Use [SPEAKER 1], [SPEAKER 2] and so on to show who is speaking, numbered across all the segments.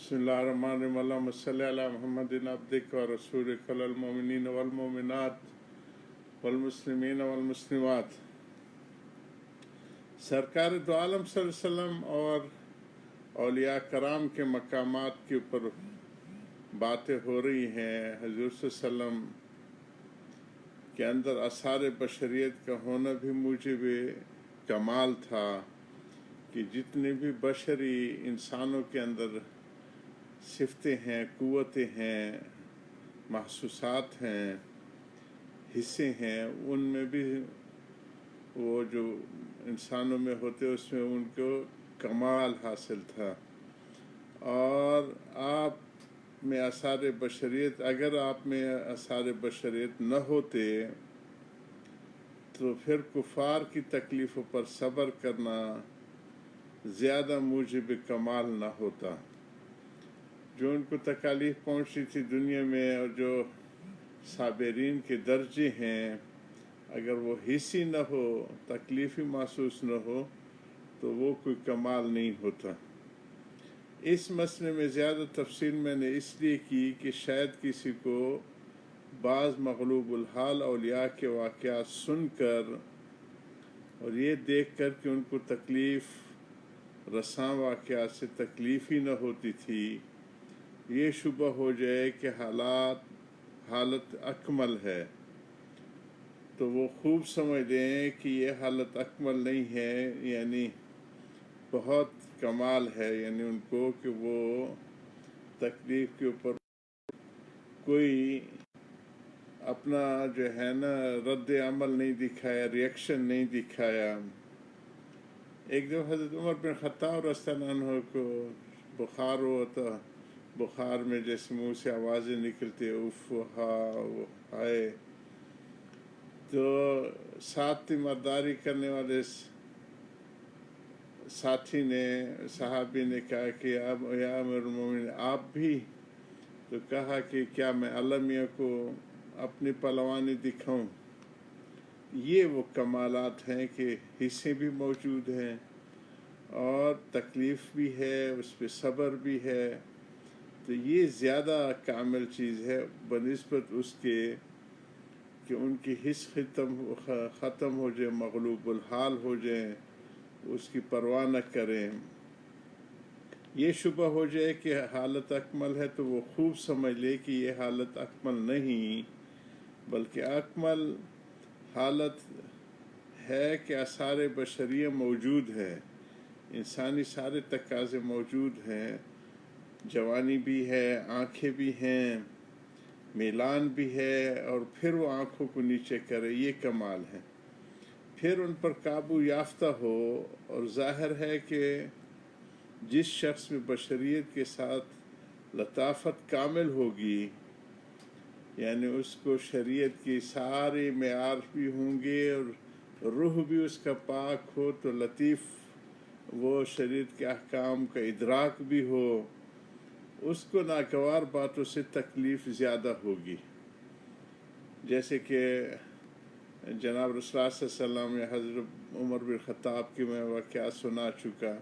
[SPEAKER 1] बिस्मिल्लाहिर्रहमानिर्रहीम अल्लाहुम्मा सल्लि अला मुहम्मदिन अब्दिक व रसूलिक वल मोमिनीन वल मोमिनात वल मुस्लिमीन वल मुस्लिमात। सरकार दो आलम सल्लल्लाहु अलैहि वसल्लम और औलिया कराम के मकामात के ऊपर बातें हो रही हैं। हुजूर सल्लल्लाहु अलैहि वसल्लम के अंदर आसार बशरियत का होना भी मूजिब कमाल था कि जितने भी बशरी इंसानों के अंदर सिफ़तें हैं, क़ुव्वतें हैं, महसूसात हैं, हिस्से हैं, उनमें भी वो जो इंसानों में होते उसमें उनको कमाल हासिल था। और आप में आसार बशरियत, अगर आप में आसार बशरियत न होते तो फिर कुफ़ार की तकलीफ़ों पर सब्र करना ज़्यादा मूजिब कमाल न होता। जो उनको तकालीफ पहुँची थी दुनिया में और जो साबिरीन के दर्जे हैं, अगर वो हिस्सी न हो, तकलीफ़ महसूस न हो तो वो कोई कमाल नहीं होता। इस मसले में ज़्यादा तफसील मैंने इसलिए की कि शायद किसी को बाज़ मग़लूबुल हाल औलिया के वाक़यात सुनकर और ये देख कर कि उनको तकलीफ़ रसां वाक़यात से तकलीफ़ ही न होती थी, ये शुबह हो जाए कि हालत अकमल है, तो वो खूब समझ लें कि ये हालत अकमल नहीं है, यानी बहुत कमाल है, यानी उनको कि वो तकलीफ़ के ऊपर कोई अपना जो है ना रद्द अमल नहीं दिखाया, रिएक्शन नहीं दिखाया। एक दफ़ा हज़रत उमर बिन ख़त्ताब रज़ियल्लाहु अन्हु को बुखार हो, तो बुखार में जैसे मुंह से आवाज़ें निकलती, उफ हा हाय, तो साथ तीमारदारी करने वाले साथी ने, सहाबी ने कहा कि अब या अमीरुल मोमिनीन आप भी, तो कहा कि क्या मैं अल्लाह मियाँ को अपनी पहलवानी दिखाऊं। ये वो कमालात हैं कि हिस्से भी मौजूद हैं और तकलीफ़ भी है, उस पर सब्र भी है, तो ये ज़्यादा कामिल चीज़ है बनिस्बत उसके कि उनकी हिस्स ख़त्म हो जाए, मग़लूबुल हाल हो जाए, उसकी परवाह न करें। ये शुबह हो जाए कि हालत अकमल है तो वो खूब समझ ले कि ये हालत अकमल नहीं, बल्कि अकमल हालत है कि आसार बशरिया मौजूद है, इंसानी सारे तकाज़े मौजूद हैं, जवानी भी है, आँखें भी हैं, मिलान भी है, और फिर वो आँखों को नीचे करे, ये कमाल है। फिर उन पर काबू याफ्ता हो, और ज़ाहिर है कि जिस शख्स में बशरियत के साथ लताफ़त कामिल होगी, यानी उसको शरीयत की सारे मेयार भी होंगे और रूह भी उसका पाक हो, तो लतीफ़ वो शरीयत के अहकाम का इदराक भी हो, उसको नागवार बातों से तकलीफ़ ज़्यादा होगी। जैसे कि जनाब रसूलुल्लाह सल्लल्लाहु अलैहि वसल्लम या हज़रत उमर बिन ख़त्ताब की मैं वाक़या सुना चुका,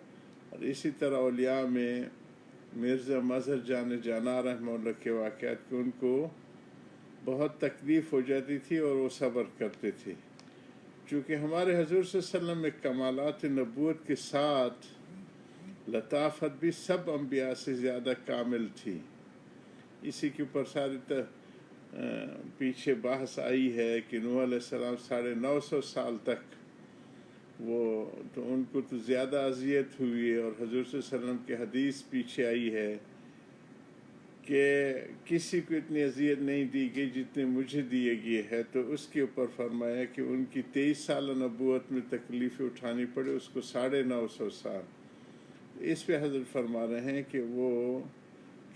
[SPEAKER 1] और इसी तरह औलिया में मिर्ज़ा मज़हर जान जाना रहमतुल्लाह के वाक़यात कि उनको बहुत तकलीफ़ हो जाती थी और वो सब्र करते थे। चूँकि हमारे हुज़ूर सल्लल्लाहु अलैहि वसल्लम में कमालात नबूवत के साथ लताफ़त भी सब अम्बिया से ज़्यादा कामिल थी। इसी के ऊपर सारी पीछे बहस आई है कि नूह अलैहिस्सलाम 950 साल तक वो, तो उनको तो ज़्यादा अज़ियत हुई, और हुज़ूर सल्लल्लाहु अलैहि वसल्लम की हदीस पीछे आई है कि किसी को इतनी अज़ियत नहीं दी गई जितने मुझे दिए गए है, तो उसके ऊपर फरमाया कि उनकी 23 साल नबूवत में तकलीफ़ें उठानी पड़े, उसको 950 साल। इस पे हज़रत फरमा रहे हैं कि वो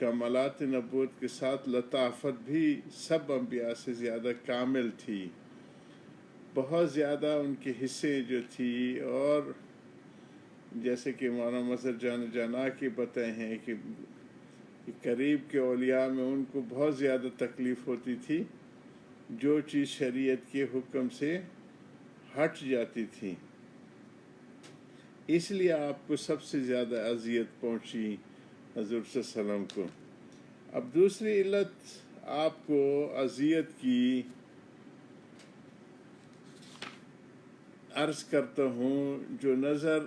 [SPEAKER 1] कमालात नबूवत के साथ लताफ़त भी सब अम्बिया से ज़्यादा कामिल थी, बहुत ज़्यादा उनके हिस्से जो थी। और जैसे कि मौलाना मज़हर जाना की बताए हैं कि करीब के औलिया में उनको बहुत ज़्यादा तकलीफ़ होती थी, जो चीज़ शरीयत के हुक्म से हट जाती थी, इसलिए आपको सबसे ज़्यादा अज़ियत पहुँची। حضور صلی اللہ علیہ وسلم کو۔ اب دوسری علت آپ کو اذیت کی عرض کرتا ہوں، جو نظر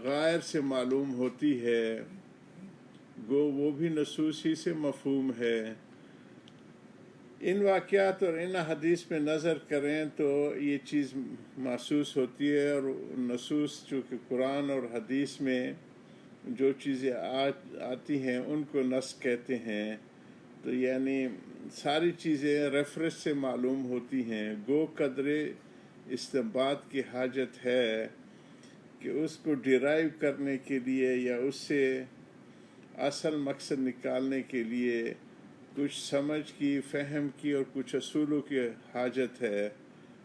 [SPEAKER 1] غیر سے معلوم ہوتی ہے، گو وہ بھی نصوص ہی سے مفہوم ہے۔ ان واقعات اور ان حدیث میں نظر کریں تو یہ چیز محسوس ہوتی ہے، اور نصوص چونکہ قرآن اور حدیث میں جو چیزیں آتی ہیں ان کو نص کہتے ہیں، تو یعنی ساری چیزیں ریفرنس سے معلوم ہوتی ہیں، گو قدرے استنباط کی حاجت ہے کہ اس کو ڈیرائیو کرنے کے لیے یا اس سے اصل مقصد نکالنے کے لیے کچھ سمجھ کی، فہم کی اور کچھ اصولوں کی حاجت ہے۔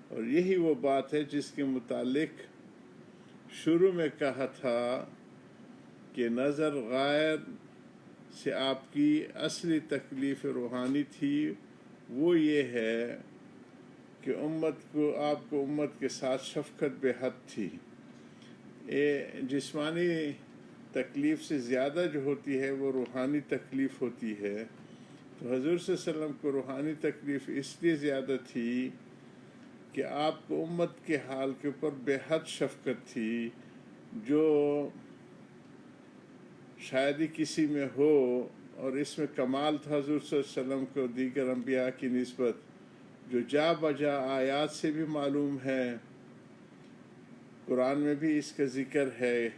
[SPEAKER 1] اور یہی وہ بات ہے جس کے متعلق شروع میں کہا تھا کہ نظر غیر سے آپ کی اصلی تکلیف روحانی تھی، وہ یہ ہے کہ آپ کو امت کے ساتھ شفقت بے حد تھی۔ جسمانی تکلیف سے زیادہ جو ہوتی ہے وہ روحانی تکلیف ہوتی ہے، تو حضور صلی اللہ علیہ وسلم کو روحانی تکلیف اس لیے زیادہ تھی کہ آپ کو امت کے حال کے اوپر بے حد شفقت تھی، جو شاید ہی کسی میں ہو، اور اس میں کمال تھا حضور صلی اللہ علیہ وسلم کو دیگر انبیاء کی نسبت، جو جا بجا آیات سے بھی معلوم ہے، قرآن میں بھی اس کا ذکر ہے۔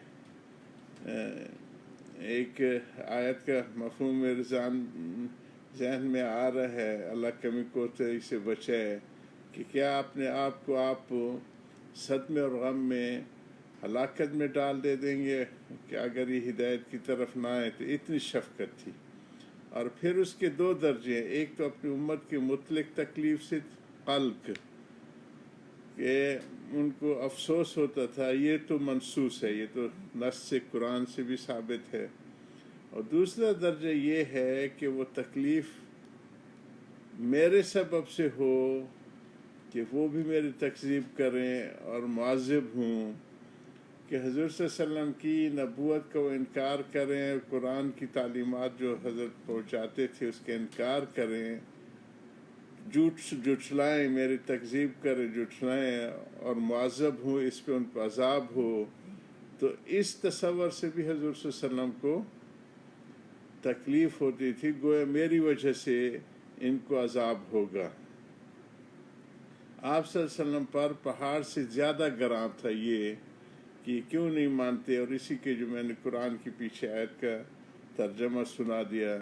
[SPEAKER 1] ایک آیت کا مفہوم میرے ذہن میں آ رہا ہے، اللہ کمی کوتاہی سے بچائے، کہ کیا اپنے آپ کو آپ صدمے اور غم میں، ہلاکت میں ڈال دیں گے کہ اگر یہ ہدایت کی طرف نہ آئے، تو اتنی شفقت تھی۔ اور پھر اس کے دو درجے، ایک تو اپنی امت کے مطلق تکلیف سے قلق، کہ ان کو افسوس ہوتا تھا، یہ تو منصوص ہے، یہ تو نص سے قرآن سے بھی ثابت ہے، اور دوسرا درجہ یہ ہے کہ وہ تکلیف میرے سبب سے ہو کہ وہ بھی میری تکذیب کریں اور معذب ہوں، کہ حضور صلی اللہ علیہ وسلم کی نبوت کا وہ انکار کریں، قرآن کی تعلیمات جو حضرت پہنچاتے تھے اس کا انکار کریں، جھٹلائیں، میری تکذیب کریں، جھٹلائیں اور معذب ہوں، اس پہ ان کو عذاب ہو۔ تو اس تصور سے بھی حضور صلی اللہ علیہ وسلم کو تکلیف ہوتی تھی، گویا میری وجہ سے ان کو عذاب ہوگا۔ آپ صلی اللہ علیہ وسلم پر پہاڑ سے زیادہ گراں تھا یہ کہ کیوں نہیں مانتے، اور اسی کے جو میں نے قرآن کی پیچھے آیت کا ترجمہ سنا دیا،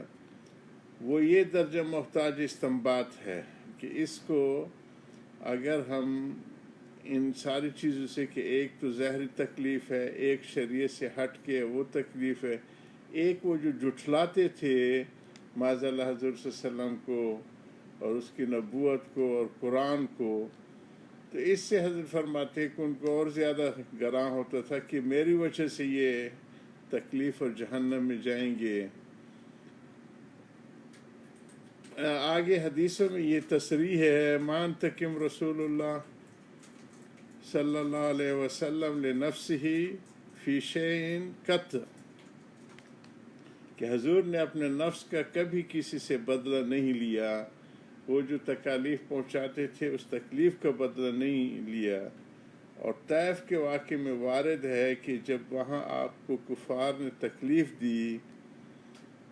[SPEAKER 1] وہ یہ درجہ محتاج استنباط ہے کہ اس کو اگر ہم ان ساری چیزوں سے، کہ ایک تو ظاہری تکلیف ہے، ایک شریعت سے ہٹ کے وہ تکلیف ہے، ایک وہ جو جھٹلاتے تھے معاذ اللہ حضور صلی اللہ علیہ وسلم کو اور اس کی نبوت کو اور قرآن کو، تو اس سے حضرت فرماتے کہ ان کو اور زیادہ گراں ہوتا تھا کہ میری وجہ سے یہ تکلیف اور جہنم میں جائیں گے۔ آگے حدیثوں میں یہ تصریح ہے، مان تکم رسول اللہ صلی اللہ علیہ وسلم لنفسہ فی شیء قط، کہ حضور نے اپنے نفس کا کبھی کسی سے بدلہ نہیں لیا، وہ جو تکالیف پہنچاتے تھے اس تکلیف کا بدلہ نہیں لیا۔ اور طائف کے واقعے میں وارد ہے کہ جب وہاں آپ کو کفار نے تکلیف دی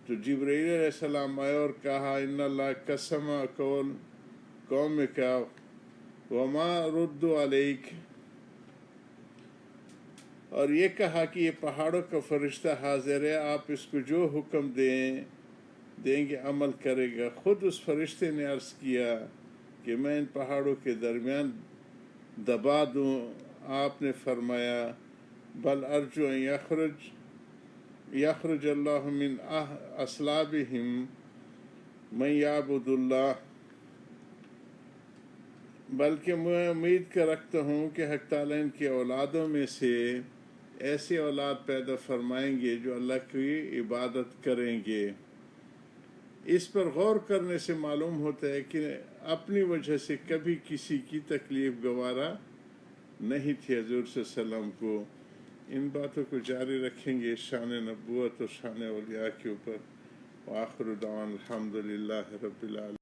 [SPEAKER 1] تو جبرائیل علیہ السلام آئے اور کہا، ان اللہ قسم قول قومک وما رد علیک، اور یہ کہا کہ یہ پہاڑوں کا فرشتہ حاضر ہے، آپ اس کو جو حکم دیں گے عمل کرے گا۔ خود اس فرشتے نے عرض کیا کہ میں ان پہاڑوں کے درمیان دبا دوں، آپ نے فرمایا بل ارجو ان یخرج اللہ من اصلابہم من یعبد اللہ، بلکہ میں امید کر رکھتا ہوں کہ حق تعالیٰ ان کی اولادوں میں سے ایسے اولاد پیدا فرمائیں گے جو اللہ کی عبادت کریں گے۔ اس پر غور کرنے سے معلوم ہوتا ہے کہ اپنی وجہ سے کبھی کسی کی تکلیف گوارا نہیں تھی حضور صلی اللہ علیہ وسلم کو، ان باتوں کو جاری رکھیں گے شان نبوت اور شان اولیاء کے اوپر. وآخر دعوانا الحمدللہ رب العالمین.